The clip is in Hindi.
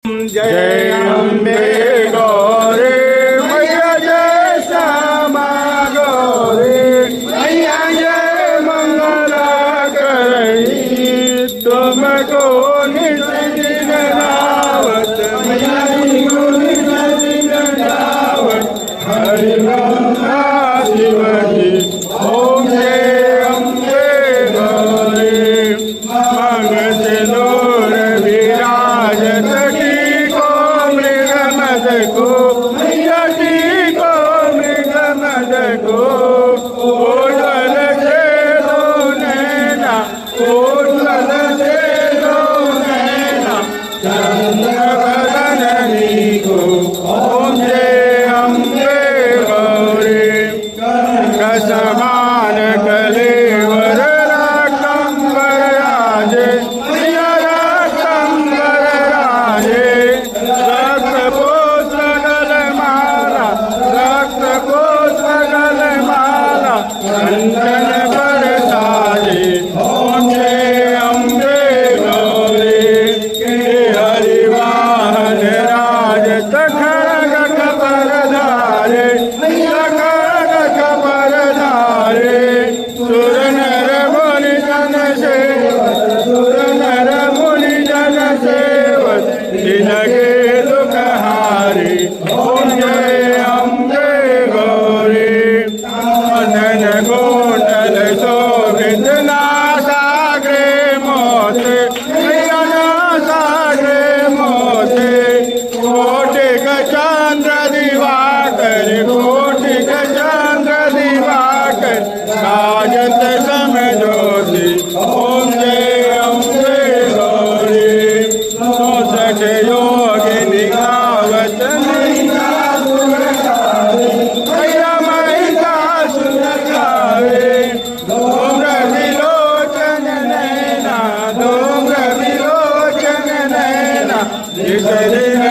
जय अम्बे गौरी मैया जय श्यामा गौरी मैया जय मंगला करई तुमको नित दिन रावत मैया को नित दिन रावत हरि ब्रह्मा शिव जी ओम जय अम्बे गौरी मंगल नूर विराजत को मैया जी को मृग मद को ओढ़ल से लो नैना ओढ़ल से लो नैना चंद्र बदननी को ओम जय अम्बे गौरी कसमान कलेवर राकंबर राजे मैया राकंबर राजे चंदन बरसाए ओम जय अम्बे गौरी के हरिवाहन राजत खड़ग खबर धारे खड़ग खबर धारे सुर नर मुनि जन सेवत सुर नर मुनि जन सेवत जिनके दुख हारे ओम जय अम्बे गौरी नन गोटल शोभित नासाग्रे मोते नासाग्रे मोते कोटिक चंद्र दिवाकर कोटिक चंद्र दिवाकर काजत समझोति ओम जय अम्बे गौरी सोसठ योगिनी गावत Hare